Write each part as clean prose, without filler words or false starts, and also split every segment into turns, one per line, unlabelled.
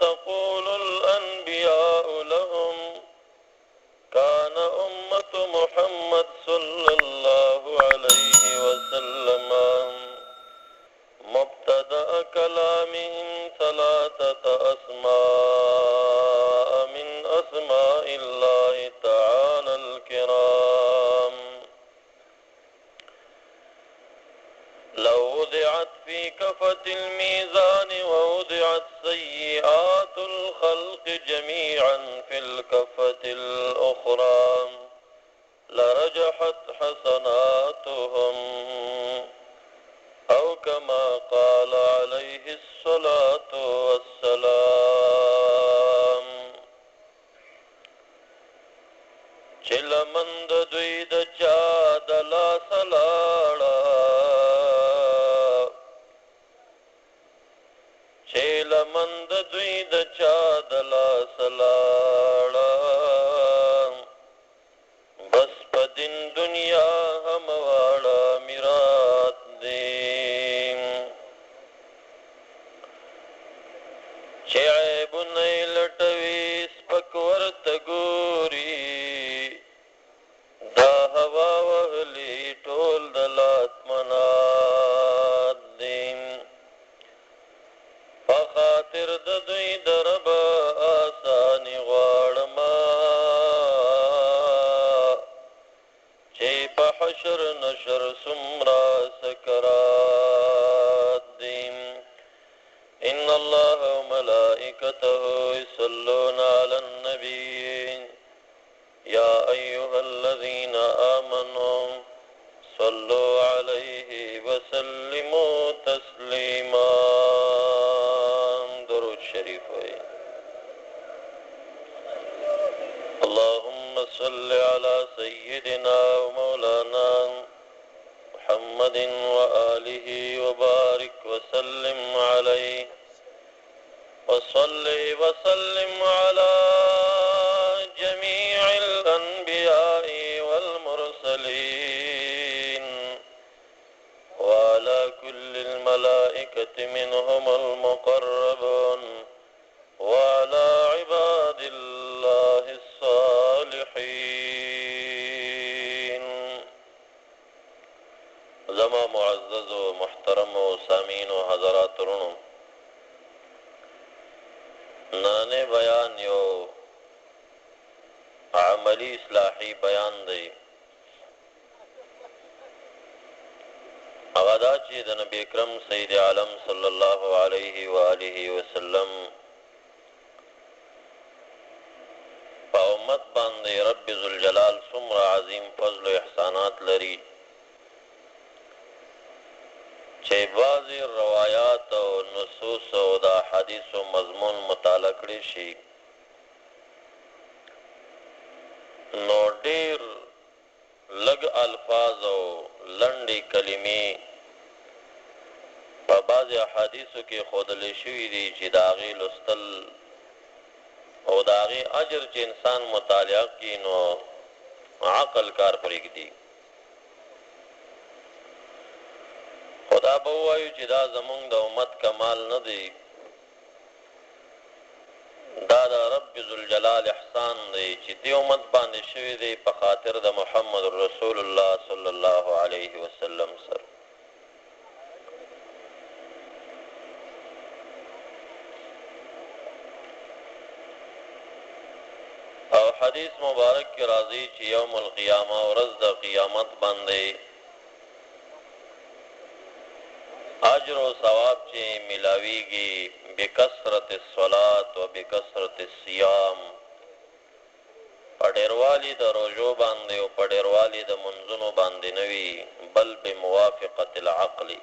تقول الأنبياء لهم كان أمة محمد صلى الله عليه وسلم مبتدأ كلامهم ثلاثة أسماء من أسماء الله تعالى الكرام لو وضعت في كفة الميزان ووضعت سيئات الخلق جميعا في الكفة الأخرى لرجحت حسناتهم أو كما قال عليه الصلاة والسلام چل مند دوی د چا د لاس لاړه چل مند دوی د چا د لاس لاړه بس په دین دنیا هم واړه میراث دی چې عیبونه یې لټوي سپک ورته ګوري دا هوا وهلی ټول د لاتمنات دي په خاطر د دوی د رب آساني غواړمه چې په حشر نشر څومره سکرات دي إن الله وملائكته يصلون على النبي يا أيها الذين آمنوا صلوا عليه وسلموا تسليما درود شريف اللهم صل على سيدنا ومولانا محمد وآله وبارك وسلم عليه وصل وسلم على جميع الأنبياء والمرسلين وعلى كل الملائكة منهم المقربون وعلى عباد الله الصالحين زما معزز و محترم و سامعین و حضرات رونو نننې بیان یو عملی اصلاحی بیان دی هغه دا چې د نبی اکرم سید عالم صلی الله علیه و آله وسلم په امت باندې رب ذوالجلال څومره عظیم فضل و احسانات لري چې بعضې روایات او نصوص او د احادیثو مضمون مطالعه کړی شي نو ډېر لږ الفاظ او لنډې کلمې په بعضې احادیثو کې ښودلی شوي دي چې د هغې لوستل او د هغې اجر چې انسان مطالعه کړي نو عقل کار پرېږدي خدا به ووایو چې دا زمونږ د امت کمال نه دی دا د رب ذوالجلال احسان دی چې دې امت باندې شوی دی په خاطر د محمد رسول الله صلی الله علیه وسلم سره او حدیث مبارک کې راځي چې یوم القیامه ورځ د قیامت باندې اجر و ثواب چې ملاویږي بکثرت الصلاة و بکثرت الصیام په ډېروالي د روژو باندې او په ډېروالي د منځونو باندې نه وي بل بموافقت العقل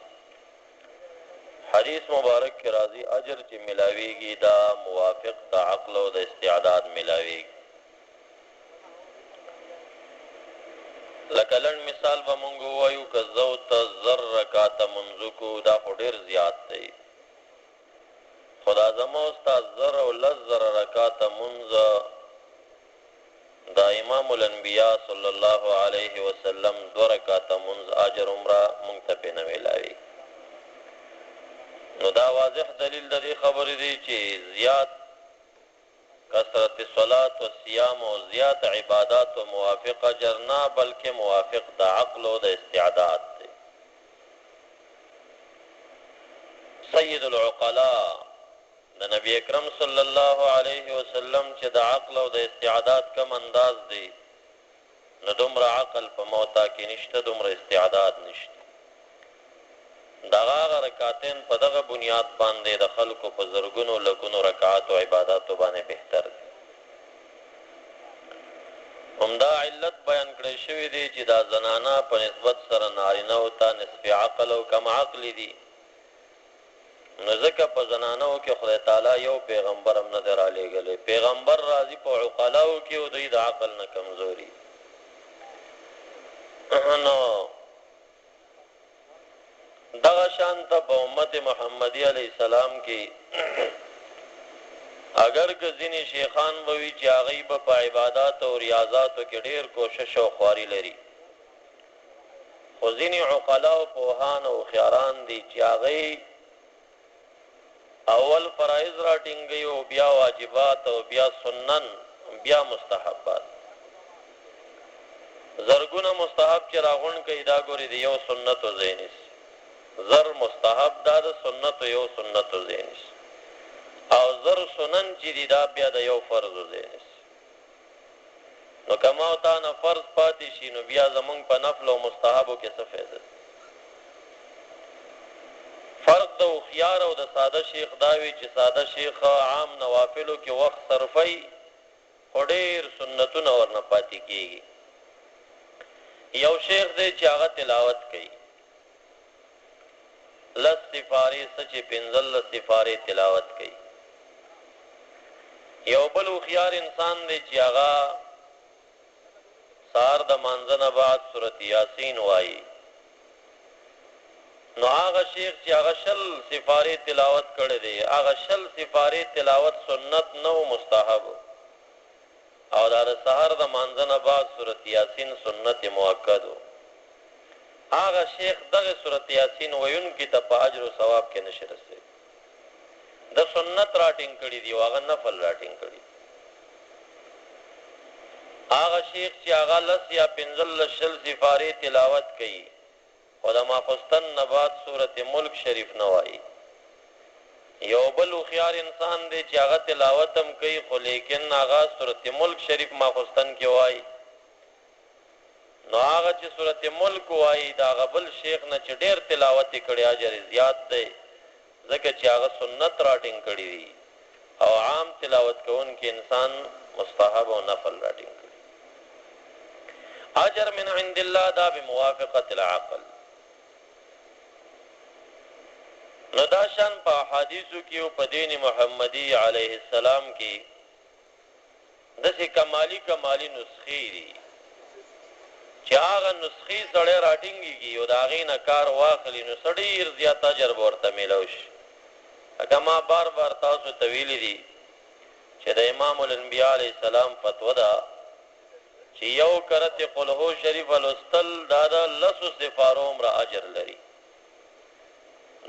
حدیث مبارک کې راځي اجر چې ملاویږي دا موافق د عقل او د استعداد ملاویږي لکه لنډ مثال به مونږ ووایو که زه ته زر رکاته منځو کو دا خو ډېر زیات دی خو دا زما او ستا زر او لس زره رکاته منځ دا امام الانبیا صلی الله علیه وسلم 2 رکاته منځ اجر عمره مونږ ته پې نه میلاوي نو دا واضح دلیل د دې خبرې دی چې زیات کثرت صلات و صیام و زیات عبادات و موافق اجر نه بلکې موافق د عقل او د استعداد دی. سید العقلاء د نبی اکرم صلی الله علیه وسلم چې د عقل او د استعداد کم انداز دی نو دومره عقل په موتا کې نشته، دومره استعداد نشته. دغه رکعتین په دغه بنیاد باندې د خلکو په زرګونو لکونو رکعات او عبادتو باندې بهتر دي. همدا علت بیان کړی شوی دی چې دا زنانه په نسبت سره نارینه او ته نصف عقل او کم عقل دي. نو ځکه په زنانو کې خدای تعالی یو پیغمبر هم نه دی رالیږلی. پیغمبر راځي په عقلاو کې او دوی د عقل نه کمزوري. نو دغه شانته په امت محمدی علیہ السلام کې اگر که ځینې شیخان ووي چې هغوی به په عبادات او ریاضاتو کې ډېر کوشش او خواري لري، خو ځینې عقلا او پوهان او هوښیاران دي چې هغوی اول فرایض راټینګوي او بیا واجبات او بیا سنن بیا مستحبات. زرګونه مستحب چې راغونډ کوي دا ګوري د یو سنت و ځای نیسي. زر مستحب دا د سنت یو سنت و ځای نیسي او زر سنن چې دي دا بیا د یو فرض و ځای نیسي. نو کما او تا نه فرض پاتې شي نو بیا زمونږ په نفل او مستحبو کې څه فایده؟ فرق د هوښیار او د ساده شیخ دا وي چې ساده شیخ عام نوافلو کې وخت صرفوي خو ډېر سنتونه ورنه پاتې کېږي. یو شیخ دی چې هغه تلاوت کوي، لس سفارې څه چې پنځلس سفارې تلاوت کوي. یو بل هوښیار انسان دی چې هغه سهار د مانځه نه بعد سورت یاسین وایي. نو هغه شیخ چې هغه شل سفارې تلاوت کړی دی، هغه شل سفارې تلاوت سنت نه و مستحب، او دا د سهار د مانځه نه بعد سورت یاسین سنت مؤکد و. هغه شیخ دغه سورت یاسین ویونکي ته په اجر او ثواب کې نشي رسېدی. د سنت راټینګ کړي دي او هغه نفل راټینګ کړي. هغه شیخ چې هغه لس یا پنځلس شل سفارې تلاوت کوي خو د ماخستن نه بعد سورت ملک شریف نه وایي. یو بل هوښیار انسان دی چې هغه تلاوت هم کوي خو لیکن هغه سورت ملک شریف ماخستن کې وایي. نو هغه چې سورت ملک وایي د هغه بل شیخ نه چې ډېر تلاوت یې کړی اجر زیات دی، ځکه چې هغه سنت راټینګ کړي دي او عام تلاوت کوونکی انسان مستحب او نفل راټینګ کړي. اجر من عند الله دا بموافقت العقل. نو دا شان په حدیثو کې او په دین محمدی علیه السلام کې داسې کمالی نسخې دي چې هغه نسخې سړی راټینګېږي او د هغې نه کار واخلي نو څه ډېر زیات اجر به ورته میلاو شي. لکه ما بار بار تاسو ته ویلي دي چې د امام الانبیاء علیه السلام فتوه ده چې یو کرت قل هو شریف لوستل دا د لسو سفارو عمره اجر لري.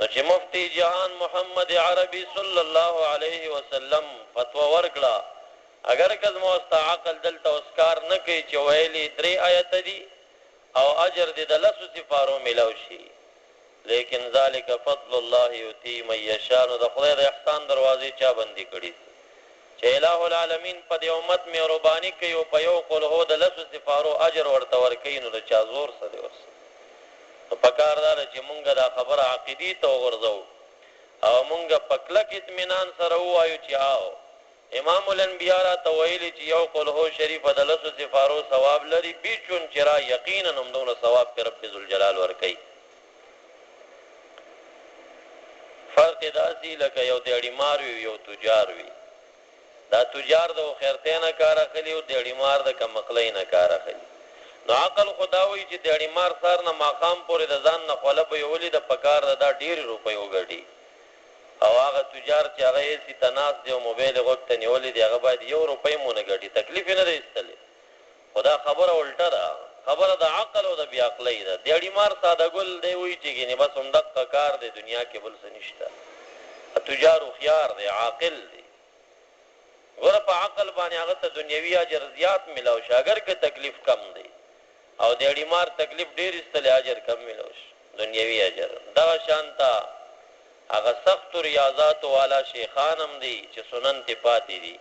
نو چې مفتی جهان محمد عربي صلی الله علیه وسلم فتوا ورکړه اگر که زما عقل دلته اسکار نه کوي چې ویلي 3 آیت دي او اجر دې د لسو سفارو میلاو شي، لیکن ذالک فضل الله یؤتی من یشاء. نو د خدای د احسان دروازې چا بندي کړي چې الہ العالمین په دې امت مهرباني کوي او په یو قل هو د لسو سفارو اجر ورته ورکوي. نو د چا زور څه دی ورسره؟ نو پکار دا چې مونږ دا خبره عقیدی ته وغورځو او مونږ په کلک اطمینان سره ووایو چې آو امام الانبیاء را ته ویلي چې یو قل هو شریف د لسو سفارو ثواب لري، بیچون چې را یقینا هم دونه ثواب په رب ذوالجلال ورکوي. فرق داسې لکه یو دیړی مار وي یو تجار وي. دا تجار د خیرته نه کار اخلي او دیړی مار د کمقلې نه کار اخلي. نو عقل خداوي چې دیړی مار سار نه ماقام پورې د ځان نه خوله به یولې د پکار دا ډېر روپۍ وګړي او هغه تجار چې هغه یې سي تناس دی او موبایل غوښته نیولې دی هغه باید 1 روپۍ مونږ ګټي، تکلیف نه دی استلې. خدا خبره الټه ده، خبره د عقل او د بی عقلۍ ده. دیړی مار ساده ګل دی وی چې ګینه بس همدغه کار دی، دنیا کې بل څه نشته. تجار خيار دی، عاقل دی. ګوره په عقل باندې هغه ته دنیوي اجر زیات ملاو شي اگر که تکلیف کم دی او د اړیمار تکلیف ډیر استلی اجر کم ملاو شي دنیوي اجر دا شانتا هغه سخت ریاضات والا شیخان هم دي چې سنن ته پاتې دي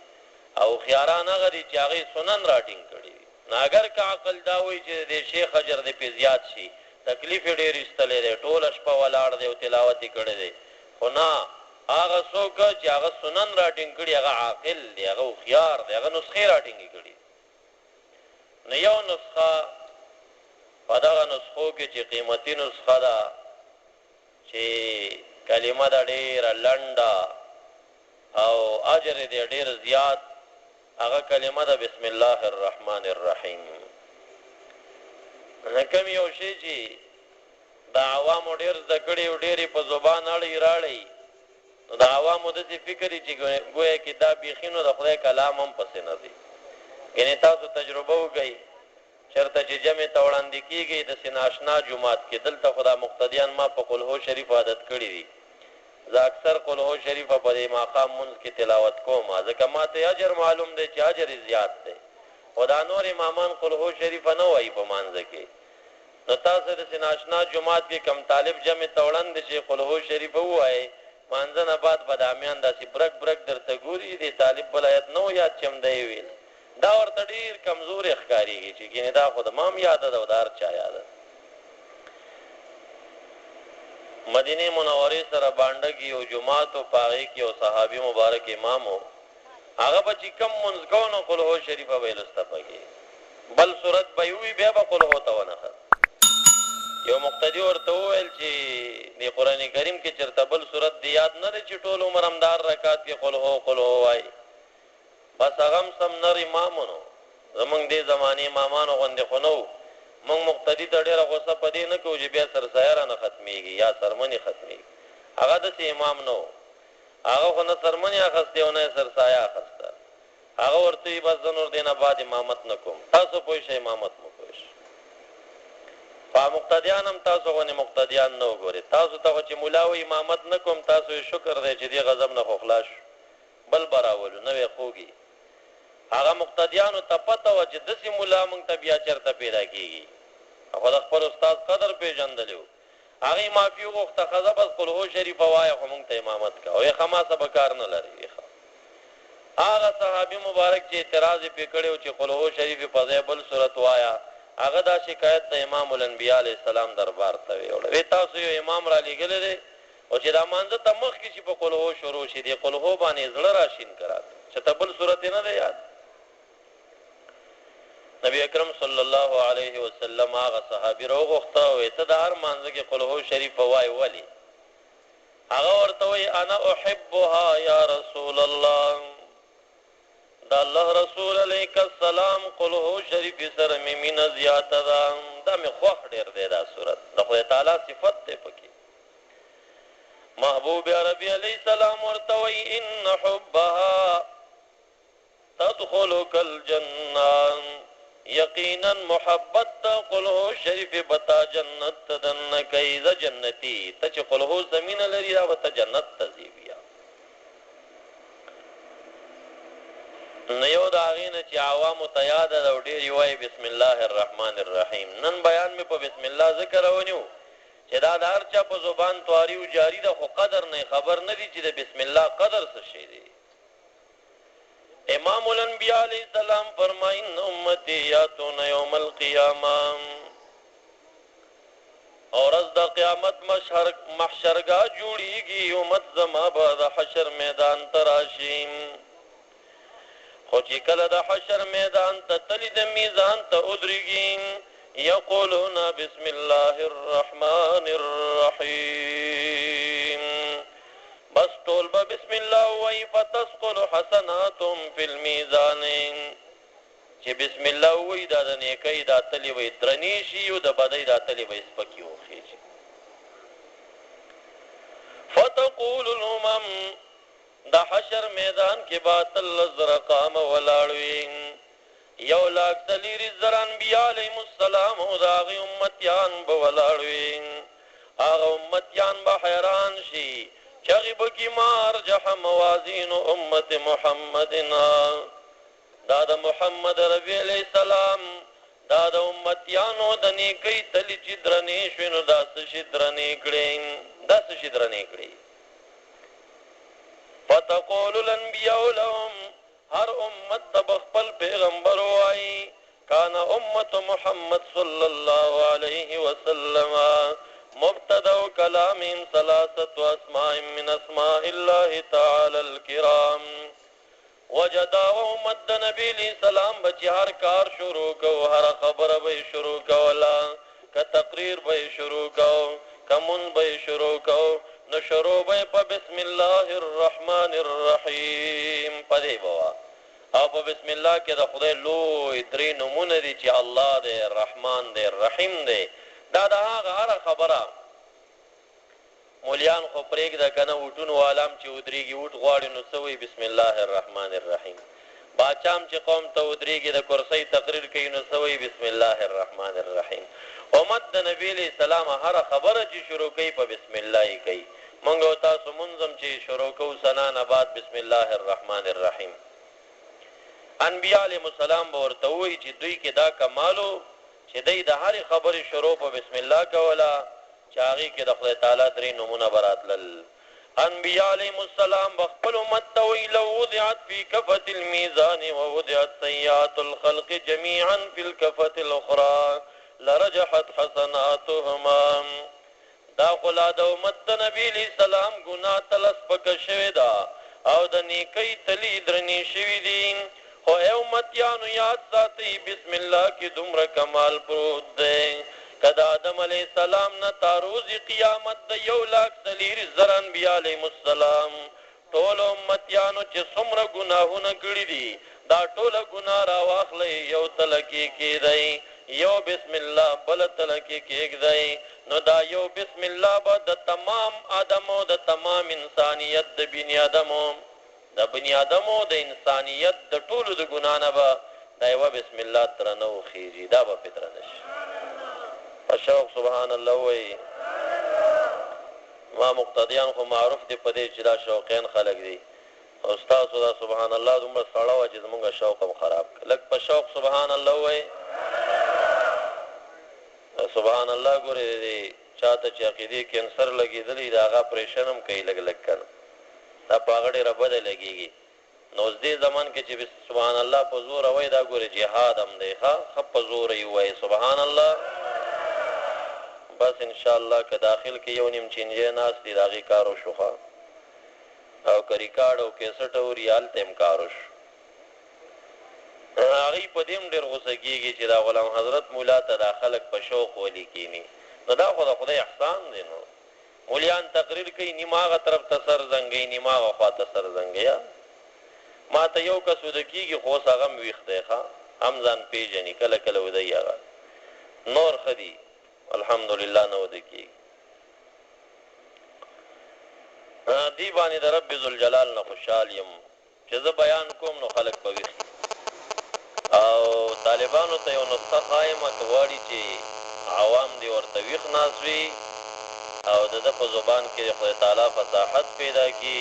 او خياران هغه دي چې هغه سنن راټینګ کړي نه اگر که عقل دا وایي چې د شیخ اجر دې په زیات شي تکلیف ډیر استلی دی ټول شپه ولاړ دی او تلاوت کړي دی خو نه هغه څوک چې هغه سنن راټینګ کړي هغه عاقل دی هغه خيار دی هغه نسخه راټینګ کړي نه یو نسخه په دغه نسخو کې چې قیمتي نسخه ده چې کلمه دا ډېره لنډه او اجر دې ډېر زیات هغه کلمه ده بسم الله الرحمن الرحیم کوم یو شی چې د عوامو ډېر زده کړي او ډېرې په زبان اړې راړي نو د عوامو داسې فکر چې ګویا کې دا بیخي نو د خدای کلام هم پسې نه دی یعنې تاسو تجربه وکئ چرته چې جمع ته وړاندې کېږي داسې ناشنا جومات کې دلته خو دا مقتدیان ما په قل هو شریف عادت کړي دي زه اکثر قل هو شریفه په دې ماقام منځ کې تلاوت کوم ځکه ما ته اجر معلوم دی چې اجر زیات دی خو دا نور امامان قل هو شریفه نه وایي په مانځه کې نو تاسو داسې ناشنا جومات کې کم طالب جمع ته وړاندې چې قل هو شریفه ووایي مانځه نه بعد بدامیان داسې برک برک درته ګوري دې طالب بل آیت نه و یاد چې همدی ویل دا ورته ډېر کمزورې ښکارېږي چې ګینې دا خو د ما هم یاده ده او د هر چا یاده مدینه منورې سره بانډه کې یو جومات و په هغې کې یو صحابي مبارک امام و هغه به چې کم منځ کو نو قل هو شریفه به یې لسته پکې بل صورت به یې ووي بیا به قل هو ته ونښت یو مقتدي ورته وویل چې د قرآن کریم کې چېرته بل صورت دی یاد نه دی چې ټول عمر همدار رکات کې قل هو وایي بس هغه هم سم نر امام نو زمونږ دې زمانې امامانو غوندې خو نه و مونږ مقتدي ته ډېره غوسه په دې نه کوو چې بیا سرسایه رانه ختمېږي یا سرمنې ختمېږي هغه داسې امام نه و هغه خو نه سرمنې اخیستې او نه یې سرسایه اخیسته هغه ورته وي بس زه نور دې نه بعد امامت نه کوم تاسو پوه شئ امامت مو پوه شئ خو مقتدیان هم تاسو غوندې مقتدیان نه وګورئ تاسو ته خو چې ملا وایي امامت نه کوم تاسو یې شکر دی چې دې غضب نه خو خلاص شو بل به راولو نوی خوږي هغه مقتدیانو ته پته وه چې داسې ملا موږ ته بیا چېرته پیدا کېږي خو د خپل استاد قدر پېژندلی و هغې معافي وغوښته ښځه بس قل هو شریفه وایه خو موږ ته امامت که او یې خماسه به کار نه لري هغه صحابي مبارک چې اعتراض یې پرې کړی و چې قل هو شریف په ځای بل صورت وایه هغه دا شکایت د امام الانبیا علیه السلام دربار ته ویوړه وی تاسو یو امام را لېږلی دی او چې دا مانځه ته مخکې چې په قل هو شروع شي دې قل هو باندې زړه راشین کړه چې ته بل صورت یې نه دی یاد نبی اکرم صلی الله علیه وسلم هغه صحابي راوغوښته وایي ته د هر مانځه کې قل هو شریفه وایي ولې هغه ورته وایي انا احبها یا رسول الله دا الله رسول علیک السلام قل هو شریف سره مې مینه زیاته ده دا مې خوښ ډېر دی دا صورت د خدای تعالی صفت دی پکې محبوب عربي علیه السلام ورته وایي ان حبها تدخلک الجنه یقینا محبت قل هو شریف بتا جنت دن کای ز جنتی ته چې قل هو زمینه لري را وته جنت ته ځي بیا نو یو د هغې نه چې عوامو ته یاده ده او ډېر یې وایي بسم الله الرحمن الرحیم نن بیان مې په بسم الله ذکر ونیو چې دا د هر چا په زبان تواري و جاري ده خو قدر نه خبر نه دي چې د بسم الله قدر څه شی دی امام الانبیاء علیہ السلام فرمائن امتی یاتون یوم القیامہ اور از دا قیامت محشرگاہ جوڑی گی امت زما بعد حشر میدان تراشیم خوچی کل دا حشر میدان تتلی دا میزان تا ادرگین یقولون بسم اللہ الرحمن الرحیم بس طول با بسم اللہ وی فتسقل حسناتم فی المیزان چې بسم الله وی دا د نیکی دا تلی وی درنیشی او د بدی دا تلی وی سپکی وخیجی فتقول الامم دا حشر میدان کې باطل زرقام ولاړوین یو لاک دلیر زر انبیاء علیهم السلام او دا غی امتیان بولاړوین هغه امتیان به حیران شي چغی بکی ما ارجح موازین امت محمدنا دا د محمد ربی علیہ السلام دا د امتیانو د نیکی تلی چی درنی شوینو دا سشی درنی کړي فتقول الانبیاء لهم هر امت تبخپل پیغمبر وائی کان امت محمد صلی اللہ علیہ وسلم مبتدأ کلام ثلاثة اسماء من اسماء اللہ تعالی الکرام وجدا و امت نبی علیہ السلام بچی ہر کار شروع کو ہر خبر بے شروع کولا کا تقریر بے شروع کو کا من بے شروع کو نو شروع بے پا بسم اللہ الرحمن الرحیم پدے بوا او پا بسم اللہ کے دا خدای لوی دری نمون دی چی اللہ دے رحمان دے رحیم دے دا آغا ہر خبرہ مولیان خو پریک دا کنا وٹون والام چی ادریگی وٹ غواری نسوی بسم اللہ الرحمن الرحیم باچام چی قوم تا ادریگی دا کرسی تقریر کئی نسوی بسم اللہ الرحمن الرحیم امت دا نبی علیہ السلام ہر خبر چی شروع کئی پا بسم اللہ کئی منگو تاسو منظم چی شروع کو سنان بعد بسم اللہ الرحمن الرحیم انبیاء علیہ السلام بورتوئی چی دوی کی دا کمالو چی دی دا ہر خبر شروع پا بسم اللہ کولا چاگی کی دا خدای تعالی دری نمونہ برات لل انبیاء علیہ السلام بخپل امت توئی لو وضعت فی کفت المیزان و وضعت سیئات الخلق جمیعا فی الکفت الاخرى لرجحت حسناتهما دا خلا دا امت نبی علیہ السلام گناہ تلس پک شوی دا او دا نیکی تلی درنی شوی دین خو اے امتیانو یاد ساتی بسم اللہ کی دمر کمال پروت دے کدا آدم علیہ السلام نا تاروز قیامت دا 1,00,000 انبیاء علیہ السلام ټول امتیانو چې څومره ګناهونه کړی دي دا ټول ګناه راواخلئ یو تلکی کېدی یو بسم الله بل تلکی کېږدی نو دا یو بسم الله به د تمام آدمو د تمام انسانیت د بنی آدمو د انسانیت د ټولو د ګناه نه به دا یوه بسم الله ترنه وخیږي دا به پې درنه شي په شوق سبحان الله وایي ما مقتدیان خو معروف دی په دې چې دا شوقین خلک دي او ستاسو دا سبحان الله دومره سړه وه چې زمونږ شوق هم خراب کړه لږ په شوق سبحان الله وایي سبحان الله ګورې دی چاته چې عقیدې کینسر لګېدلی د هغه اپریشن هم کوي لږ لږ که نه دا په هغه ډېره بده لګېږي نو اوس دې زمان کې چې سبحان الله په زوره وایي دا ګورې جهاد هم دی ښه په زوره یې وایي سبحان الله بس انشاءالله که داخل کې یو نیم چینجی ناست دي د هغې کار وشو او که ریکارډ او کیسټ اوري هلته هم کار وشو هغوی په دې هم ډېر غوسه کېږي چې دا غلام حضرت مولا ته دا خلک په شوق ولي کښېني نو دا خو د خدای احسان دی نو مولیان تقریر کوي نیم هغه طرف ته سر زنګوي نیم هغه خوا ته سر زنګوي ما ته یو کس وده کېږي خو اوس هغه هم ویښ دی ښه هم ځان پېژني کله کله ودی هغه نور ښه دي الحمدلله نه وده کېږي دی باندې د رب ذوالجلال نه خوشحال یم چې زه بیان کوم نو خلک به ویښ او طالبانو ته یو نسخه ښایمه که غواړي چې عوام دې ورته ویښ ناست وي او د ده په زبان کې د خدای تعالی فصاحت پیدا کړي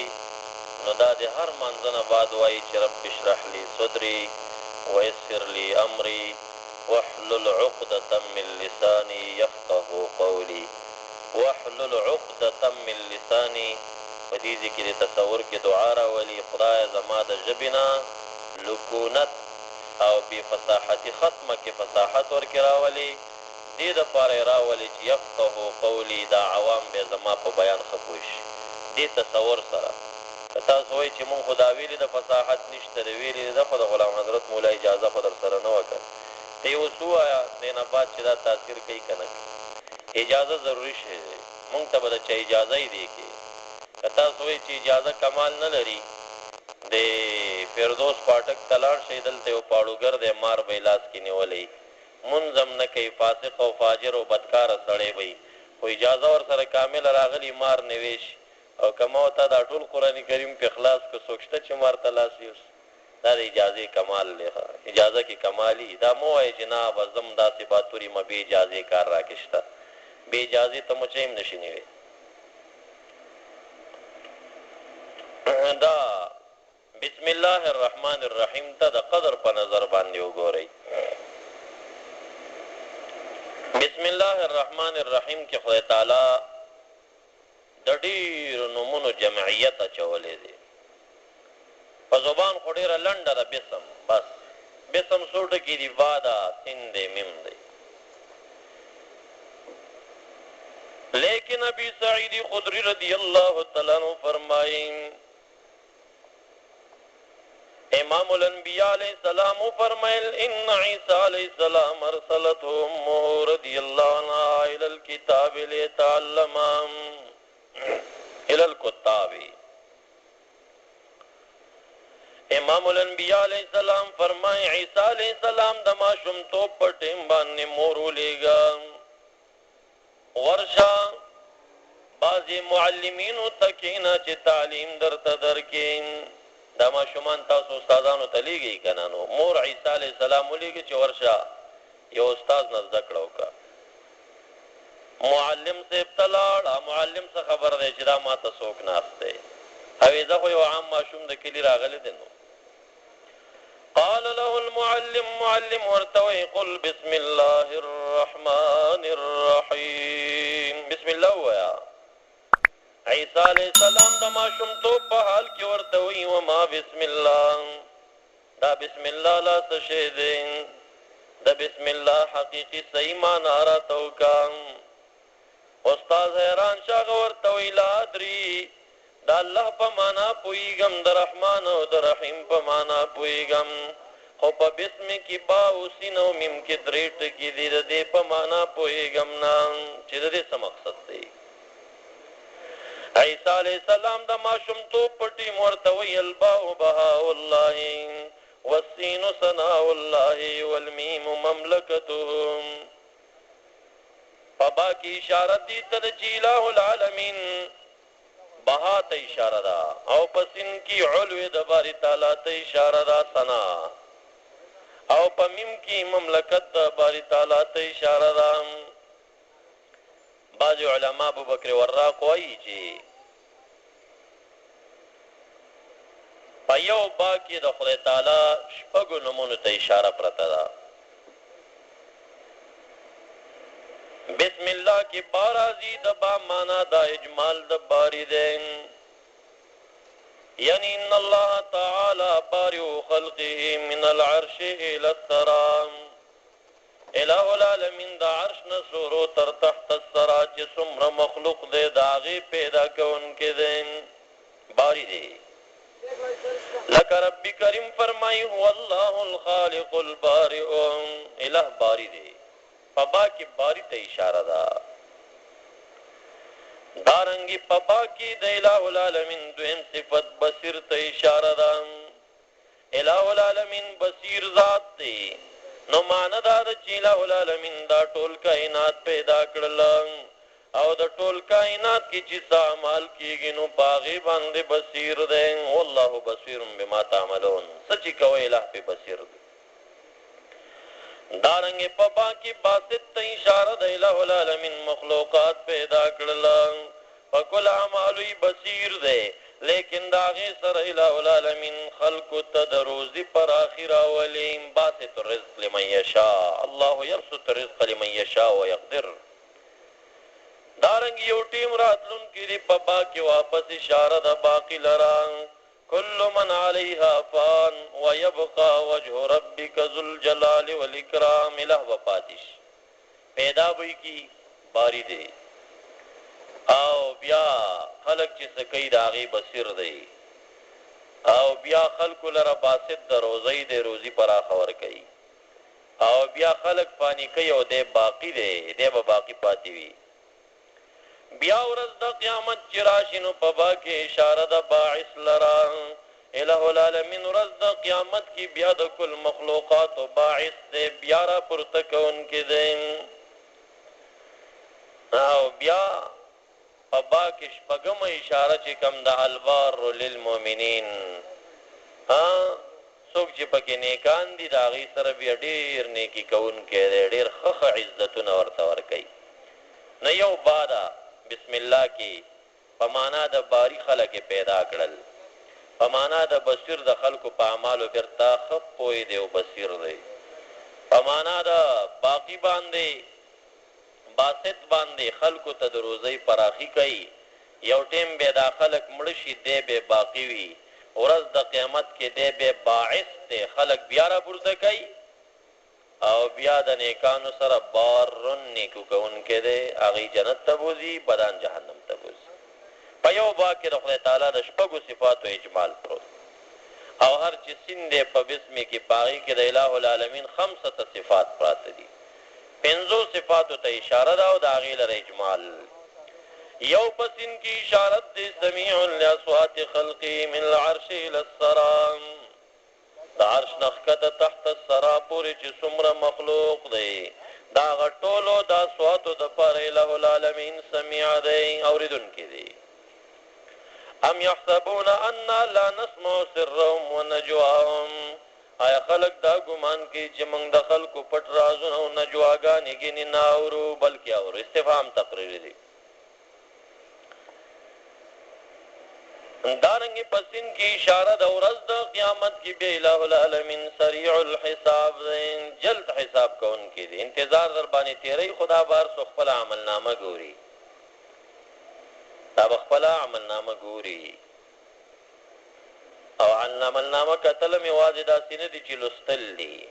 نو دا د هر منځه نه بعد وایي چې رب اشرح لی صدري ویسر لی امري واحلل عقدة من لساني يفقه قولي واحلل عقدة من لساني په دې ځای کې د تصور کې دعا راولي خدای زما د ژبې نه لکونت او بې فصاحتي ختمه کې فصاحت ورکې راولي دې دپاره یې راولي چې یفقهو قولي دا عوام بیا زما په بیان ښه پوه شي دې تصور سره که تاسو وایئ چې مونږ خو دا ویلې د فصاحت نشته د ویلې ده خو د غلام حضرت مولا اجازه خو در سره نه وکړه ته یې اوس ووایه دې نه بعد چې دا تاثیر کوي که نه کوي اجازه ضروري شی دی مونږ ته به د چا اجازه یې دی کې که تاسو وایئ چې اجازه کمال نه لري د فردوس پاټک ته لاړ شئ دلته یو پاړوګر دی مار به یې لاس کې نیولی منظم نه کوي فاسق او فاجر او بدکاره سړی وي خو اجازه ورسره کامله راغلي مار نه شي او که ما ورته دا ټول قرآن کریم په اخلاص که څوک شته چې مار ته لاس یوسي دا د اجازې کمال دی اجازه کې کمالي دا مه وایئ چې نه به زم داسې باتوري مه بې اجازې کار راکې شته بې اجازې ته مو چیم نشي نیوی دا بسم الله الرحمن الرحیم ته د قدر په نظر باندې وګورئ. بسم الله الرحمن الرحیم کې خدای تعالی د ډېرو نومونو جمعیت اچولې دي. په زبان خو ډېره لنډه ده بسم، بس بسم څو ټکي دي؟ با ده، سین دی، میم دی. لیکن ابی سعید خدری رضی اللہ تعالیٰ عنہ فرمائیں امام الانبیاء علیہ السلام فرمائل ان عیسیٰ علیہ السلام ارسلته امه رضی اللہ عنہ الى الكتاب لیتعلم الى الكتاب. امام الانبیاء علیہ السلام فرمائیں عیسیٰ علیہ السلام دما شمتو پٹیم باننے مورو لے گا ورشا بعضی معلمینو تکینا چه تعلیم در تدرکین دا ما شمان تاسو استادانو تلیگی کنانو مور عیسیٰ علیہ السلام لیگی چه ورشا یو استاز نزدکڑو کا معلم سے ابتلاڑ معلم سے خبر دے چه دا ما تسوک ناستے حویزہ خو یو عام معشوم دا کلی راغلی دنو قال له المعلم معلم ورتوي قل بسم الله الرحمن الرحيم بسم الله ويا عيسى عليه السلام دا ما شمتو په حال کې ورتوي وما بسم الله دا بسم الله لا تشهدين دا بسم الله حقيقي صحیح معنا راتو کا استاد حیران شاغ ورتوي لا ادري دا الله په معنا پویګم د رحمان او د رحیم په معنا پویګم خو په بسم کې با او سین او میم کې درېټ کې دې دې په معنا پویګم نه چې دې څه مقصد دی. عیسی علیہ السلام د ماشوم تو پټي مرته وی الباء بها والله والسین ثناء الله والمیم مملکتهم فبا کی اشاره دي ته چې الہ العالمین بها ته اشاره ده او پسین کی علو د باری تعالی ته اشاره ده ثنا او پمیم کی مملکت د باری تعالی ته اشاره ده. بعض علماء ابو بکر وراق وایي چې پایو با کې د خدای تعالی شپږ نومونو ته اشاره پرته ده. بسم الله کی بارازی دبا مانا دا اجمال دباری دیں یعنی ان اللہ تعالی بارئ خلقه من العرش الى الثرى الہ العالمین دا عرش نسورو تر تحت الثرى چه سمر مخلوق دے داغی پیدا کون کے دیں باری دے لکہ ربی کریم فرمائی هو اللہ الخالق البارئ الہ باری دے پبا کی باری ته اشاره ده. دارنګي پبا کی د الہ العالمین دویم صفت بصیر ته اشاره ده. الہ العالمین بصیر ذات دی نو معنا دا چې الہ العالمین دا ټول کائنات پیدا کړل او د ټول کائنات کی چې اعمال کیږي نو باغی باندې بصیر ده. والله بصیر بما تعملون سچ کوي الہ په بصیر ده. دارنګ پبا کی باسط ته اشاره د الہ العالمین مخلوقات پیدا کړل فکل اعمالوی بصیر ده لیکن داغه سره الہ العالمین خلق تدروزی پر اخر اولین باسط الرزق لمن یشاء الله یبسط الرزق لمن یشاء ويقدر. دارنګ یو ټیم راتلون کې دی پبا کی واپس اشاره د باقی لران كل من عليها فان ويبقى وجه ربك ذو الجلال والإكرام الہ وپاتش پیدا وی کی باری دے او بیا خلق چې سکی داغي بصیر دی او بیا خلق لره باسط د روزي د روزي پر خبر کوي او بیا خلق فانی کوي او د باقی دی د باقی پاتې وی بیا ورځ د قیامت چراشنو پبا کې اشاره د باعث لرا الہ العالمین ورځ د قیامت کې بیا د کل مخلوقات او باعث دې بیا را پورته کون کې دې او بیا پبا کې شپږم اشاره چې کم د البار للمؤمنین څوک چې پکې نیکان دي دا غي سره بیا ډیر نیکی کون کې ډیر خخ عزتونه ورته ور کوي. نه یو بادا بسم الله کی پمانا د باری خلق پیدا کړل په معنا د بصیر د خلکو په اعمالو بیرته ښه پوی دی او بصیر دی. په معنا د باقی باندې باسط باندې خلکو ته د روزۍ پراخي کوي. یو ټیم به دا خلک مړ شي دی به باقی وي، ورځ د قیامت کې دی به باعث دی، خلک بیا را پورته کوي او بیا د نیکانو سره بارن نیکو کوونکی دی، هغې جنت ته بوځي، بدان جهنم ته بوځي. په یو باب کې د خدای تعالی د شپږو صفاتو اجمال پروت او هر چې سین دی په بسمې کې په هغې کې د اله العالمین 5 صفات پراته دي. 5 صفاتو ته اشاره ده او د هغې لره اجمال. یو پسین کی اشارت دی سمیع لاصوات خلقی من العرش الى السرام، دا عرش نخکت تحت السرا پوری چې څومره مخلوق دی دا غټولو دا اصواتو د پاره الہ العالمین سمیع دی، اوریدونکی دی. ام یحسبون ان لا نسمع سرهم ونجواهم، آیا خلق دا ګمان کوي چې موږ د خلکو پټ رازونه او نجواګانې ګینې نه اورو، بلکې اورو. استفهام تقریری دی. دارنگی پسین کی اشاره د ورځ د قیامت کی به الہ العالمین سریع الحساب جلد حساب کون کی دی. انتظار در باندې تیری خدا بار سو خپل عمل نامه ګوري، دا خپل عمل نامه ګوري او عمل نامه کتل می واجدا سینې دي چې لستل دي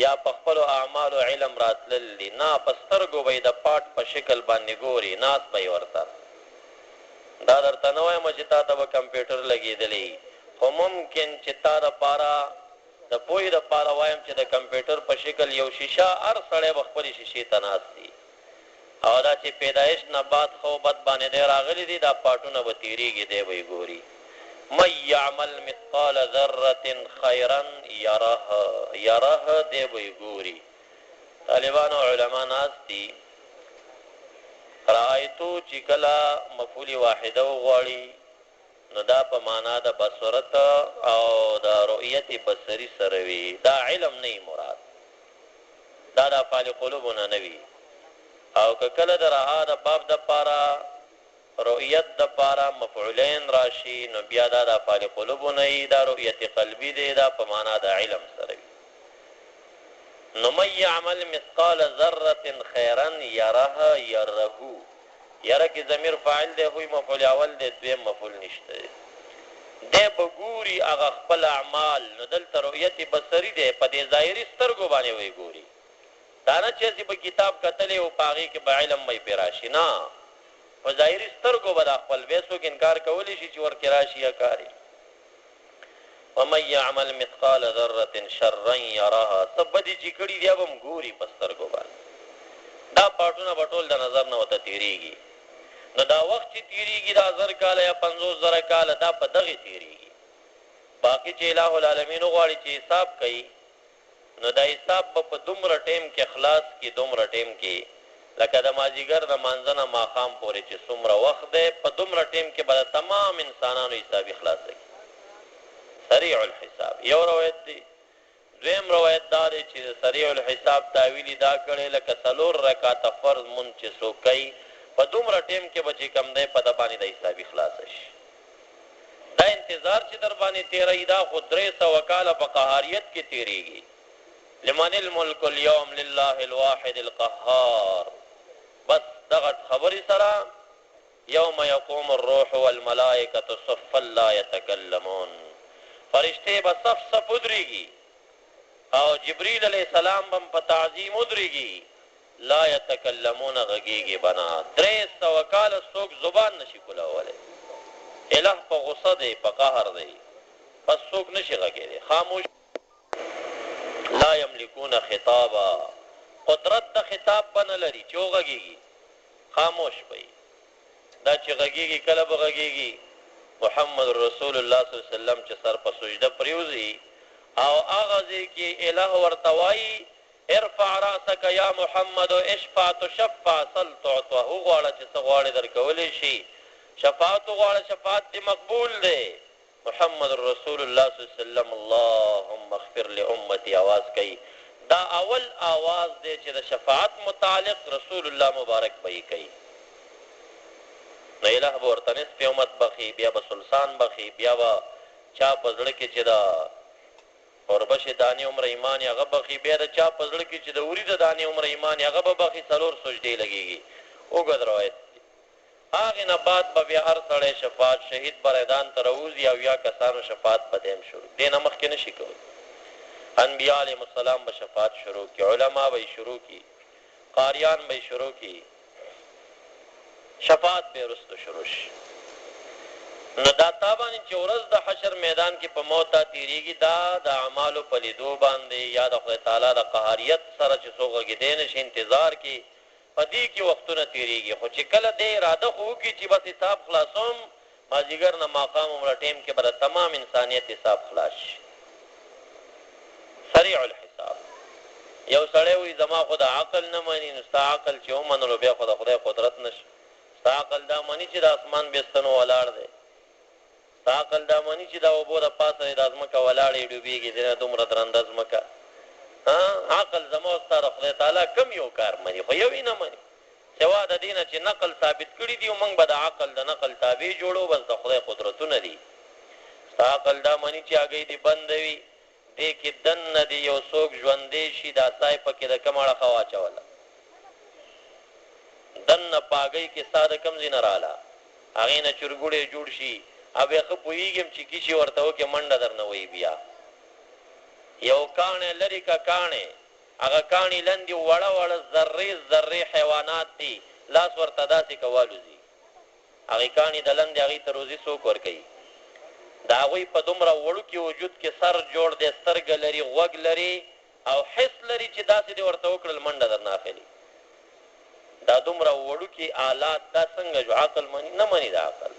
یا په خپل اعمال او علم راتلل دي، نه پسترګو به د پاٹ په شکل باندې ګوري، ناس به ورته دا درته نه وایم چې تا ته به کمپیوټر لګېدلی، خو ممکن چې تا دپاره د پوهې دپاره وایم چې د کمپیوټر په شکل یو شیشه هر سړی به خپلې شیشې ته ناست دي او دا چې پیدایش نه بعد خو بد باندې دی راغلی دي، دا پاټونه به تېرېږي دی به یې ګوري. من یعمل مثقال ذرة خیرا یره دی به یې ګوري. طالبانو علما ناست دي، رأیتو چې کله مفعول واحده وغواړي نو دا په معنا د بصرت او د رؤیت بصری سره وي، دا علم نه مراد، دا د افعال قلوبونه نه وي. او که کله د رها د باب د پاره رؤیت د پاره مفعولین راشي نو بیا دا د افعال قلوبونه وي، دا رؤیت قلبی دی، دا په معنا د علم سره وي. نو من یعمل مثقال ذره خیرا یره یره، یره کې ضمیر فاعل دی، خو مفعول اول دی، دویم مفعول نشته دی بګوري هغه خپل اعمال. نو دلته رؤیت بصری دی، په دې ظاهري سترګو باندې وی ګوري، دا نه چې په کتاب کتلې او پاغي کې به علم مې پیراشي، نه په ظاهري سترګو به خپل وېسو کې انکار کولی شي چې ورکه راشي یا کاری. ومن يعمل مثقال ذره شرا يراها، سبدي چې کړي دی به ګوري په سترګو باندې، دا پټونه بټول د نظر نه وته تیریږي. نو دا وخت چې تیریږي دا 1000 کال یا 50000 کال دا په دغه تیریږي. باقی چې الہ العالمین غواړي چې حساب کوي نو دا حساب په دومره ټیم کې خلاص کی، دومره ټیم کې لکه د مازیګر د مانځنه ماقام پورې چې څومره وخت دی، په دومره ټیم کې به تمام انسانانو حساب خلاص کی. سریع الحساب یو روایت دی. دویم روایت دا دی چې سریع الحساب تعویلی دا کړي لکه 4 رکعات فرض مون چې سوکای په دومره ټیم کې بچی کم دی په د باندې د حساب خلاص شي. دا انتظار چې در باندې تیرې دا خو 300 کاله په قهاریت کې تیریږي. لمن الملك اليوم لله الواحد القهار، بس دغه خبري سره يوم يقوم الروح والملائكه صفا لا يتكلمون، فرشته به صف صف ودرېږي او جبريل عليه السلام هم په تعظیم ودرېږي، لا يتكلمون غږیږي بنا. 300 کاله څوک زبان نشي کولای، الہ په غصه دی، په قهر دی، پس څوک نشي غږیدي، خاموش. لا یملکون خطابا، قدرت د خطاب بنه لري چې وغږیږي، خاموش وي. دا چې غږیږي کله به غږیږي محمد رسول الله صلی الله علیه وسلم چې سر په سجده پریوزي او هغه ځکه الہ ورتوای ارفع راسك یا محمد اشفع تشفع صل تعطى، غواړه چې څه غواړي درکولې شي، شفاعت غواړه شفاعت دې مقبول دی. محمد رسول الله صلی الله علیه وسلم اللهم اغفر لامتی आवाज کوي، دا اول आवाज دی چې د شفاعت متعلق رسول الله مبارک به کوي. نو الہ به ورته نصف امت بخي، بیا به سلسان بخي، بیا به چا په زړه کې چې د اوربشې دانې عمر ایمان هغه بخي، بیا د چا په زړه کې چې د وري د دانې عمر ایمان هغه به بخي، 4 سجدې لګېږي. اوږد روایت دی. هغې نه بعد به بیا هر سړی شفاعت شهید به میدان ته راوځي او یا کسانو شفاعت به دیم شروع. دې نه مخکې نه شي کولی. انبیا علیهم السلام به شفاعت شروع کړي، علما به یې شروع کړي، قاریان به یې شروع کړي، شفاعت به وروسته شروع شي. نو دا تابانې چې ورځ د حشر میدان کې په موت تېرېږي، دا د اعمالو په لیدو باندې یا د خدای تعالی د قهاریت سره چې څوک غږېدی نه شي انتظار کې، په دې کې وختونه تېرېږي. خو چې کله دې اراده خو وکړي چې بس حساب خلاصوم، مازدیګر نه ماښام عمره ټیم کې به د تمام انسانیت حساب خلاص شي. سریع الحساب. یو سړی وایي زما خو د عقل نه مني، نو ستا عقل چې ومنلو بیا خو د خدای قدرت نشي. ستا عقل دا مني چې د اسمان بېستنو ولاړ دی، ستا عقل دا مني چې دا اوبو د پاسه د ځمکه ولاړې ډوبېږي، دې نه دومره درنده ځمکه. عقل زما او ستا د خدای تعالی کم یو کار مني، خو یو یې نه مني، سوا د دې نه چې نقل ثابت کړي دي او موږ به د عقل د نقل تابع جوړو، بس د خدای قدرتونه دي. ستا عقل دا مني چې هګۍ دې بنده وي، دې کې دننه دې یو څوک ژوندی شي، دا سای پکې د کوم اړخه واچوله، دننه په هګۍ کې ستا د کوم ځای نه راله، هغې نه چرګوړی جوړ شي، او بیا ښه پوهېږم چې کشي ورته وکړې منډه در نه وایي. بیا یو کاڼی لرې که کاڼی، هغه کاڼي لندې وړه وړه ذرې ذرې حیوانات دي، لاس ورته داسې که والوځي، هغې کاڼي د لندې هغې ته روزي څوک ورکوي؟ د هغوی په دومره وړوکي وجود کې سر جوړ دی، سترګه لري، غوږ لري او حس لري چې داسې دې ورته وکړل منډه در نه اخلي. دا دومره وړوکي آلات دا څنګه جو عقل مني؟ نه مني دا عقل.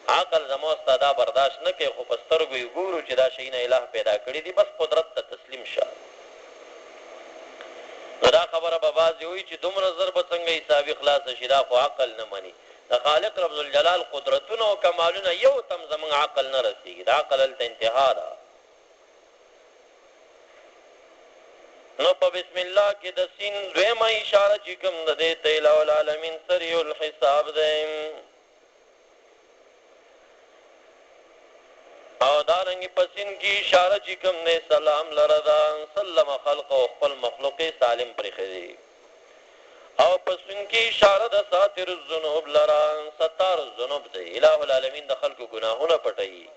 عقل زما ستا دا برداشت نه کوي، خو په سترګو یې ګورو چې دا شیونه الہ پیدا کړي دي، بس قدرت ته تسلیم شه. نو دا خبره به بعضې وایي چې دومره زر به څنګه حسابي خلاصه شي، دا خو عقل نه مني. د خالق رب الجلال قدرتونه او کمالونه یو تم زمونږ عقل نه رسېږي، د عقل هلته انتها ده. نو په بسم الله کې د سین دویمه اشاره چې کوم د دې ته الہ العالمین سریع الحساب دی، او دارنګې په سین کې اشاره چې کوم دی سلام لره ده، سلم خلق او خپل مخلوق سالم پرېښدي، او په سین کې اشاره د ساتر الذنوب لره، ستار الذنوب دی، الہ العالمین د خلکو ګناهونه پټوي.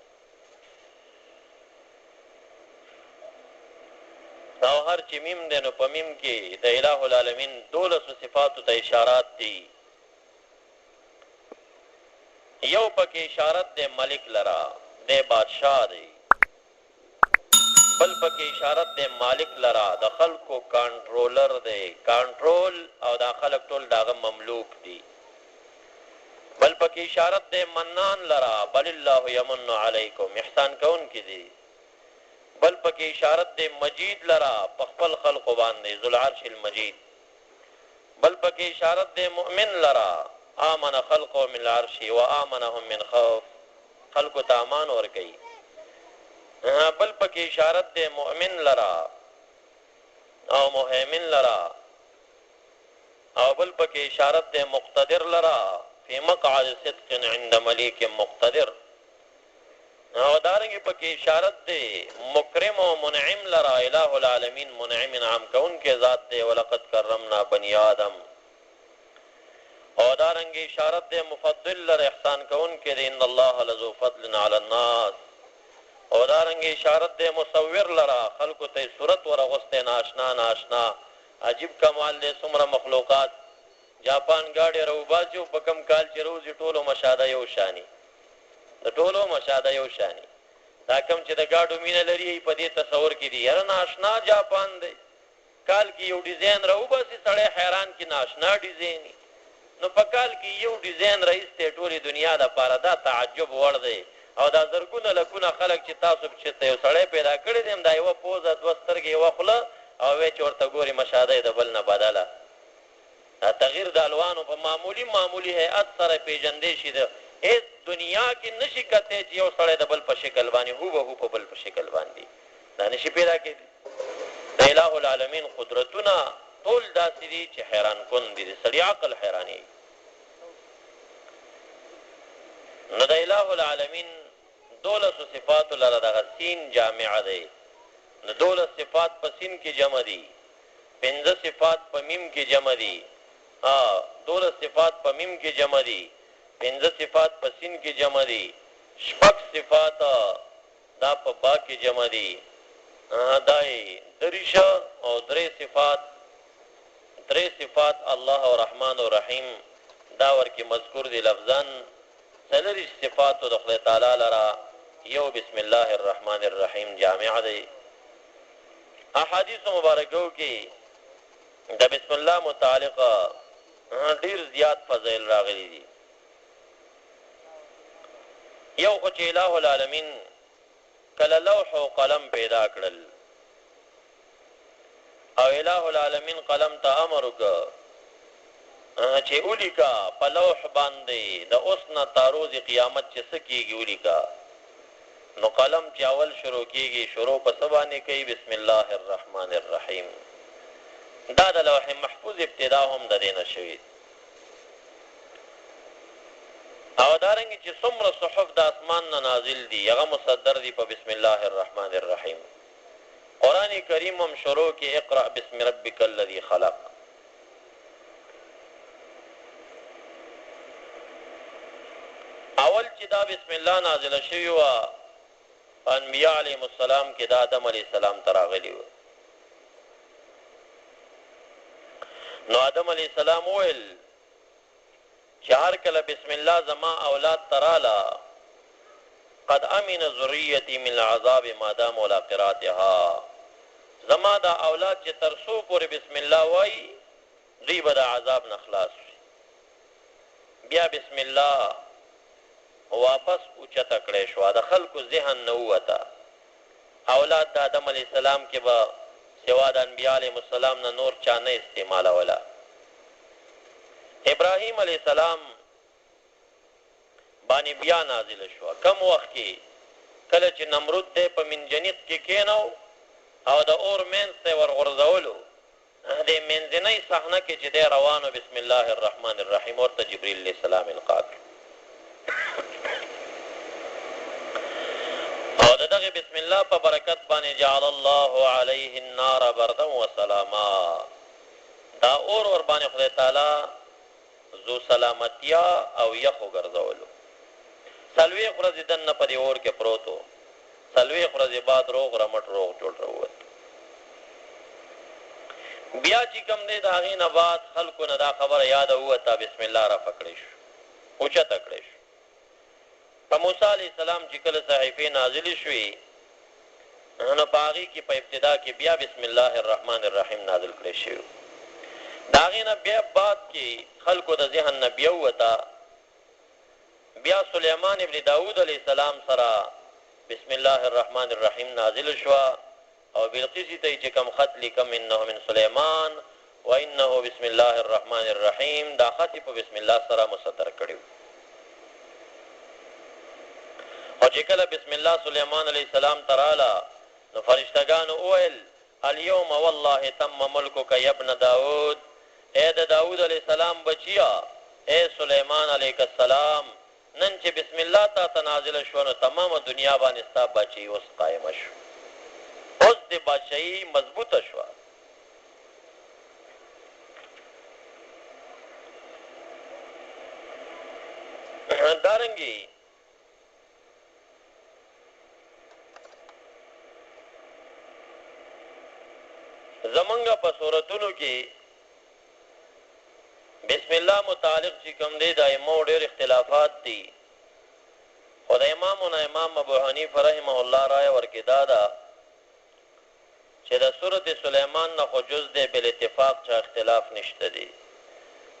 او هر چې میم دی نو په میم کې د الہ العالمین 12 صفاتو ته اشارات دي. یو پکې اشارت دی ملک لرا، دی بادشاہ دی، بل پکې اشارت دی مالک لرا، د خلکو کنټرولر دی، کنټرول او دا خلک ټول داغه مملوک دي. بل پکې اشارت دی منان لرا، بل الله یمن علیکم، احسان کون کی دی. بل پکې اشارت دی مجید لرا، په خپل خلقو باندې ذو العرش المجید. بل پکې اشارت دی مؤمن لرا، آمن خلقو من العرش و آمنهم من خوف، خلقو ته امان ورکوي. بل پکې اشارت دی مؤمن لرا او مهیمن لرا، او بل پکې اشارت دی مقتدر لرا، فی مقعد صدق عند ملیک مقتدر، او دارنګې پکې اشارت دی مکرم او منعم لرا، الہ العالمین منعم انعام کون کې ذات دی، ولقد کرمنا بنی آدم. او دارنګې اشارت دی مفضل لرا، احسان کون کې دی، ان الله لذو فضل علی الناس. او دارنګې اشارت دی مصور لرا، خلکو ته صورت ورغوستی ناشنا ناشنا، عجیب کمال دی، څومره مخلوقات. جاپان ګاډي راوباسي او په کم کال چې روزي ټولو مشاهده یو شاني، د ټولو مشاهده یو شاني. دا کم چې د ګاډو مینه لري په دې تصور کې دي یاره ناشنا جاپان دی، کال کې یو ډیزاین راوباسي سړی حیران کې ناشنا ډیزاین، نو په کال کې یو ډیزاین رایستی ټولې دنیا دپاره، دا تعجب وړ دی. او دا زرګونه لکونه خلک چې تاسو چېرته یو سړی پیدا کړی دی، دا یوه پوزه دوه سترګې یوه خوله او وی چې ورته ګورې مشاهده یې د بل نه بدله. دا تغییر د الوانو په معمولي هیئت سره پیژندی شي، د هیڅ دنیا کې نشي کتی چې یو سړی د بل په شکل باندې هوبهو په بل په شکل باندې دا نشي پیدا کېدی. د الہ العالمین قدرتونه ټول داسې دي چې حیران کن دي، د سړي عقل حیرانېږي. نو د اله العالمین دولس صفات لره دغه سین جامع دی. نو دولس صفات په سین کې جمع دي، 15 صفات په میم کې جمع دي. دولس صفات په میم کې جمع دي، 15 صفات په سین کې جمع دي، شپږ صفات دا په با کې جمع دي. دای دریشه او درې صفات الله او رحمان او رحیم دا ورکی مذکور دی لفظان. څلور صفات د خدای تعالی لرا یو بسم الله الرحمن الرحیم جامع دی. احادیث مبارکو کې د بسم الله متعلق ډیر زیات فضایل راغلي دي. یو خو چې الہ العالمین کله لوح او قلم پیدا کړل او الہ العالمین قلم ته امر وکړ چې ولیکا په لوح باندې د اوسنا تاروز قیامت چې سکیږي ولیکا. نو قلم چې اول شروع کیږي شروع په سبانه کوي بسم الله الرحمن الرحیم. دا د لوح محفوظ ابتدا هم د دینه شوی. او دارنګه چې څومره صحف د اسمان نه نازل دي هغه مصدر دي په بسم الله الرحمن الرحیم. قران کریم هم شروع کې اقرا بسم ربک الذی خلق. اول چې دا بسم الله نازل شوی و انبیاء علیهم السلام کې د آدم علیه السلام تراغلی و. نو آدم علیه السلام ویل چې هر کله بسم الله زما اولاد ترالا قد امن ذریتی من العذاب ما دام ولا قراتها. زما دا اولاد چې ترسو پورې بسم الله وای دوی به د عذاب نه خلاص شي. بیا بسم الله واپس اوچته کړی شو، د خلکو ذهن نه ووته. اولاد د آدم علیه السلام کې به سوا د انبیاء علیهم السلام نه نور چا نه استعمالوله. ابراهیم علیه السلام باندې بیا نازل شو. کم وخت کې کله چې نمرود دی په منجنیق کې کېنو او د اور منځ ته ورغورځولو، د منځنۍ صحنه کې چې دی روانو بسم الله الرحمن الرحیم ورته جبریل علیه السلام القا کړ. او دغه بسم الله په برکت باندې جعل الله علیه النار بردا وسلاما. دا اور ور باندې خدای تعالی زو سلامتیا او یخو ګرځولو. سلوی خرز دن په دی اور کې پروتو، سلوی خرز بعد روغ رمټ روغ جوړ وروت. بیا چې کوم دی دا غي نه بعد خلکو نه دا خبره یاد وته بسم الله را پکړې شو، اوچا تکړې شو. په موسی علی السلام چې کله صحیفه نازل شوې نو باغی کې په ابتدا کې بیا بسم الله الرحمن الرحیم نازل کړی شو. داغه نه بیا بعد کې خلکو د ذهن نه بیا وتا بیا سليمان ابن داود علیہ السلام سره بسم الله الرحمن الرحیم نازل شو. او بلقیس ته چې کوم خط لیکم انه من سليمان وانه بسم الله الرحمن الرحیم دا خط په بسم الله سره مصدر کړو. او چې کله بسم الله سليمان علیہ السلام ترالا نو فرشتگان اویل اليوم والله تم ملکک یا ابن داود. اے د داود علیہ السلام بچیا، اے سلیمان علیہ السلام، نن چې بسم الله تا تنازل شو نو تمام دنیا باندې ستا بچی اوس قائم شو، اوس د بچی مضبوطه شو. دارنګي زمنګا په سوراتونو کې بسم الله متعلق چې کوم دی د ایمو ډېر اختلافات دي. خدای امام ابو حنیفه رحمه الله رائے ورکې دا چې د سورۃ سلیمان نه خو جز دی بل اتفاق چې اختلاف نشته دی.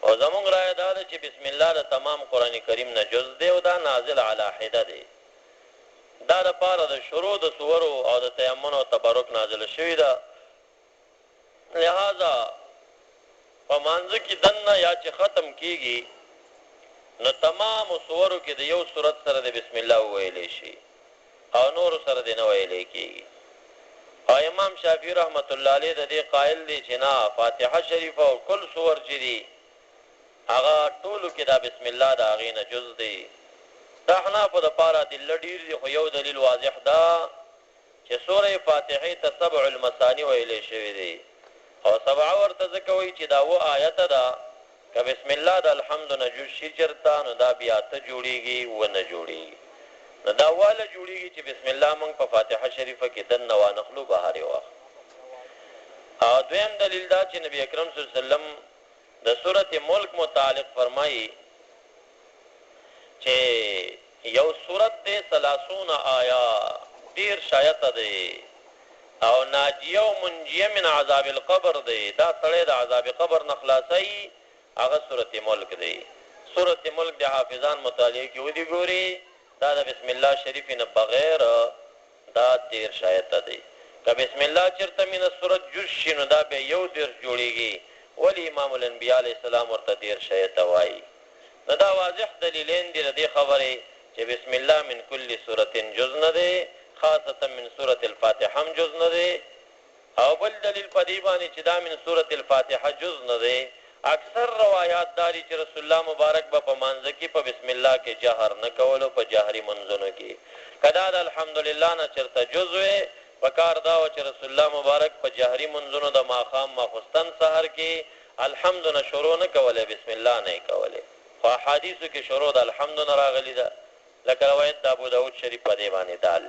او زمونږ رائے دا چې بسم الله د تمام قران کریم نه جز دی او دا نازل علی حده دی. دا د پاره د شروع د سورو او د تیمم او تبرک نازل شوی دا. لہذا پمانځ کې دنه یا چې ختم کیږي نو تمام سورو کې د یو سورت سره د بسم الله ویلې شي او نور سره د نه ویلې کیږي. او امام شافعی رحمت الله علیه د دې قائل دی چې نه فاتحه شریفه او کل سور چې دي هغه ټولو کې دا بسم الله دا غینه جز دی. دا احنافو دپاره ادله ډېر دي خو یو دلیل واضح ده چې سوره فاتحې ته سبع المثاني ویلی شوي دي او سبعه ورته ځکه وایي چې دا اووه آیته ده که بسم الله د الحمد نه جز شي چېرته نو دا بیا اته جوړېږي اووه نه جوړېږي نو دا واله جوړېږي چې بسم الله موږ په فاتحه شریفه کې دننه وانخلو بهر یې واخلو او دویم دلیل دا چې نبی اکرم صلی الله علیه وسلم د سورۃ ملک متعلق فرمایي چې یو سورۃ دی 30 آیا ډیر شایته دی او ناجیه او منجیه من عذاب القبر دی دا سړی د عذاب قبر نه خلاصي هغه سورۃ ملک دی سورۃ ملک د حافظان مطالعه کې ودی ګوري دا د بسم الله شریف نه بغیر دا ډیر شایته دی که بسم الله چرته من سورۃ جز شنو دا به یو ډیر جوړیږي ولی امام الانبیاء علیہ السلام ورته ډیر شایته وایي دا واضح دلیلین دي د خبرې چې بسم الله من کل سورۃ جز نه دی خاصه من سورۃ الفاتحه هم جز نه دی او بل دلیل په دی باندې چې دا من سورۃ الفاتحه جز نه دی اکثر روایات داري چې رسول الله مبارک په مانځ کې په بسم الله کې جهر نه کولو په جهري منځونو کې کدا د الحمدلله نه چرته جز وي پکار دا او چې رسول الله مبارک په جهري منځونو د ماقام ماخستن سحر کې الحمد نه شروع نه کوله بسم الله نه کوله خو حدیثو کې شروع د الحمد نه راغلی ده لکه روایت د ابو داود شریف په دی باندې دال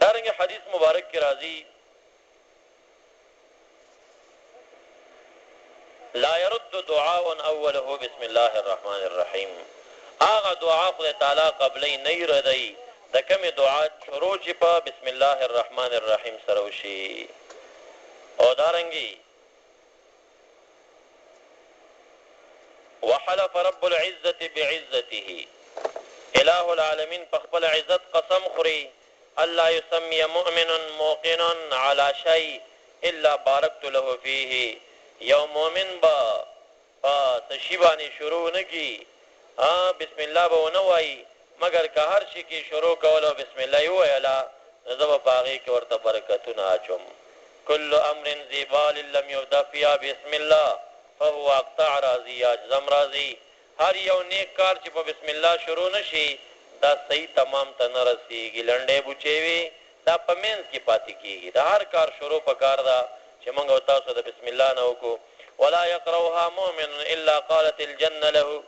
دارنګه حدیث مبارک کې راځي لا يرد دعاء اوله بسم الله الرحمن الرحیم اغه دعا خدای تعالی قبلې نه ردی د کومه دعا شروع چې په بسم الله الرحمن الرحیم سره وشي او دارنګي وحلف رب العزة بعزته اله العالمین په خپل عزت قسم خوري الله يسمي مؤمن موقن على شيء الا باركت له فيه یو مؤمن با تشیبانی شروع نکی بسم الله به نوای مگر که هر شي کې شروع کولو بسم الله ویلا زب باغی کې ورته برکتونه اچوم کل امر ذبال لم يبدا فيها بسم الله فهو اقطع راضي اجزم راضي هر یو نیک کار چې په بسم الله شروع نشي دا صحیح تمام ته نه رسیږي لنډې بوچوي دا پمنځ کې پاتې کیږي دا هر کار شروع پکار دا چې موږ او تاسو د بسم الله نه وکړو ولا يقرؤها مؤمن الا قالت الجنه له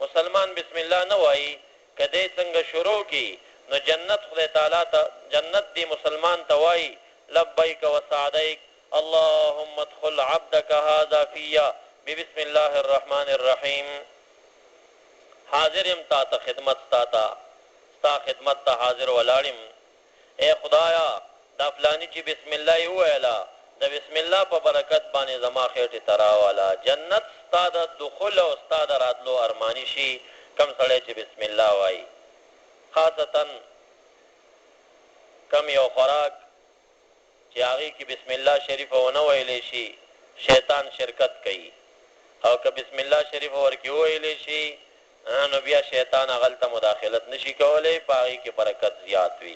مسلمان بسم الله نه وایي کدی څنګه شروع کی نو جنت خدای تعالی ته جنت دی مسلمان ته وایي لبیک وسعدیک اللهم ادخل عبدك هذا فيا بسم الله الرحمن الرحیم حاضر ام تا ته خدمت تا خدمت ته حاضر ولاړم اے خدایا دا فلانی چې بسم الله ویلا د بسم الله په برکت باندې زما خېټه تراواله جنت ستاد دخول او ستاد راتلو ارمانی شي کم سړی چې بسم الله وایي خاصتا کم یو خوراک چې هغه کې بسم الله شریف ونه ویلې شي شیطان شرکت کوي او که بسم الله شریف ورکی ویلې شي نو بیا شیطان غلطه مداخلت نشي کولای پای کې برکت زیات وي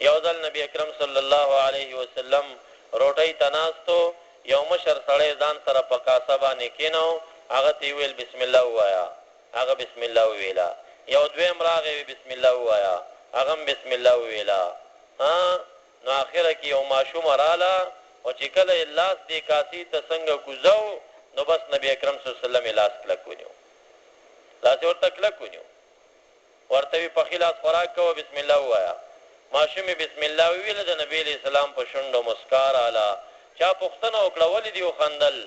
یو ځل نبی اکرم صلی الله علیه وسلم روټي تناستو یو مشر سړی ځان سره په کاسه باندې کینو هغه تی ویل بسم الله وایا هغه بسم الله ویلا یو دویم راغی بسم الله وایا هغه بسم الله ویلا نو اخره کې یو ماشوم رااله او چې کله لاس دی کاسی ته څنګه کوزو نو بس نبی اکرم صلی الله علیه وسلم لاس کلکونیو لاس ورته کلکونیو ورته په خلاص خوراک کو بسم الله وایا ماشوم بسم الله ویل د نبی اسلام په شونډو مسکار اعلی چا پښتنه وکړه ولې دی خندل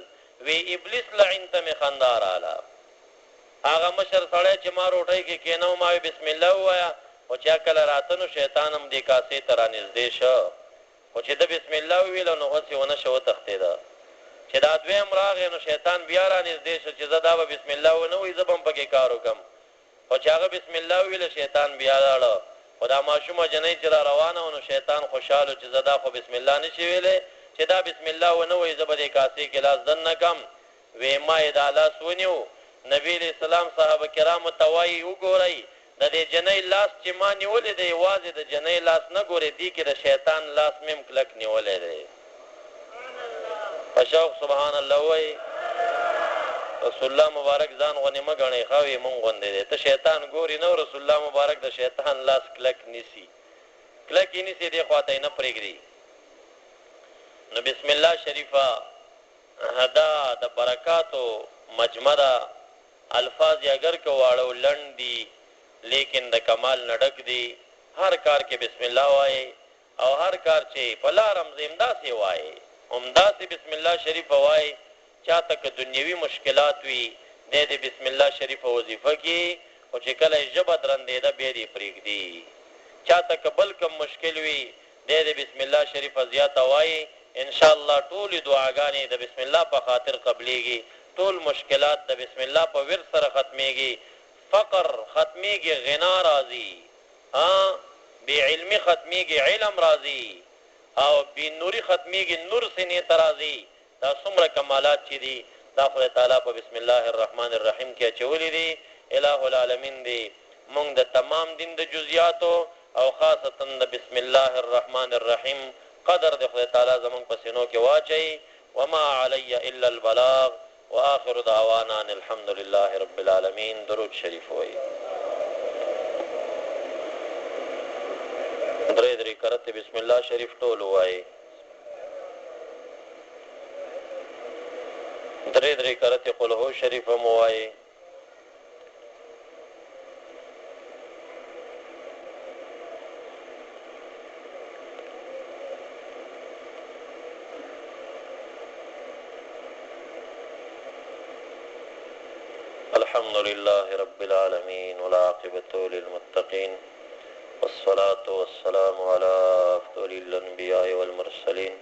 وی ابلیس لعنت می خندار اعلی هغه مشر سړی چې ما روټي کې کینو ما بسم الله وایا او چې کله راتنو شیطانم دې کاسې تر نږدې شو او چې د بسم الله ویل نو غوسه ونه شو تختیدا چې دا دویم راغی نو شیطان بیا را نږدې شو چې زدا به بسم الله ونه وي زبم پکې کار وکم او چې هغه بسم الله ویل شیطان بیا لاړ خدا ماشومه جنې چې روانه نو شیطان خوشاله چې زدا خو بسم الله نشي ویلې چې دا بسم الله ونه وي زبدې کاسې کې لاس دن نکم وې ما دا لاس ونیو نبی علیہ السلام صحابه کرام توای وګورئ د دې جنې لاس چې ما نیولې دی واځي د جنې لاس نه ګوري دی کې د شیطان لاس مم کلک نیولې دی پښاو سبحان الله وای رسول الله مبارک ځان غونې مه ګڼئ خاوې مونږ غوندې دی ته شیطان ګوري نه رسول الله مبارک د شیطان لاس کلک نیسي کلک یې نیسي دې خوا ته یې نه پرېږدي نو بسم الله شریفه دا د برکاتو مجمع ده الفاظ یې اگر که واړه لنډ دي لیکن د کمال نه ډک دي هر کار کې بسم الله وایي او هر کار چې په لار همزه همداسې وایي همداسې بسم الله شریفه وایي چاته که دنیوي مشکلات وي دی د بسم الله شریفه وظیفه کې خو چې کله یې ژبه درندېده بیا دې پرېږدي چاته که بل کم مشکل وي دی د بسم الله شریفه زیاته وایي انشاءالله ټولې دعاګانې د بسم الله په خاطر قبلېږي ټول مشکلات د بسم الله په ورد سره ختمېږي فقر ختمېږي غنا راځي بې علمي ختمېږي علم راځي او بې نوري ختمېږي نور سینې ته راځي دا څومره کمالات چې دي دا خدای تعالی په بسم الله الرحمن الرحیم کې اچولي دي الہ العالمین دی مونږ د تمام دین د جزئیاتو او خاصتا د بسم الله الرحمن الرحیم قدر د خدای تعالی زمونږ په سینو کې واچي وما علی الا البلاغ واخر دعوانا ان الحمد لله رب العالمین درود شریف وایي درې درې کرته بسم الله شریف ټول وایي درې درې کرته قل هو شریف هم وایي الحمد لله رب العالمين والعاقبة للمتقين والصلاة والسلام على أفضل الأنبياء والمرسلين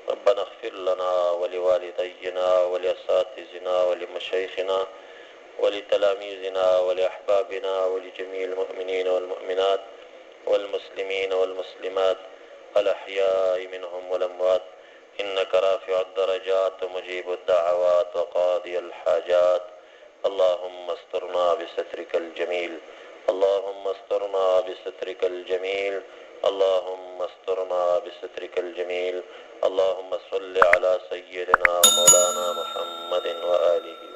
ربنا اغفر لنا ولوالدينا ولأساتذتنا ولمشايخنا ولتلاميذنا ولأحبابنا ولجميع المؤمنين والمؤمنات والمسلمين والمسلمات الأحياء منهم والأموات إنك رافع الدرجات ومجيب الدعوات وقاضي الحاجات اللهم استرنا بسترك الجميل اللهم استرنا بسترك الجميل اللهم استرنا بسترك الجميل اللهم صل على سيدنا ومولانا محمد وآله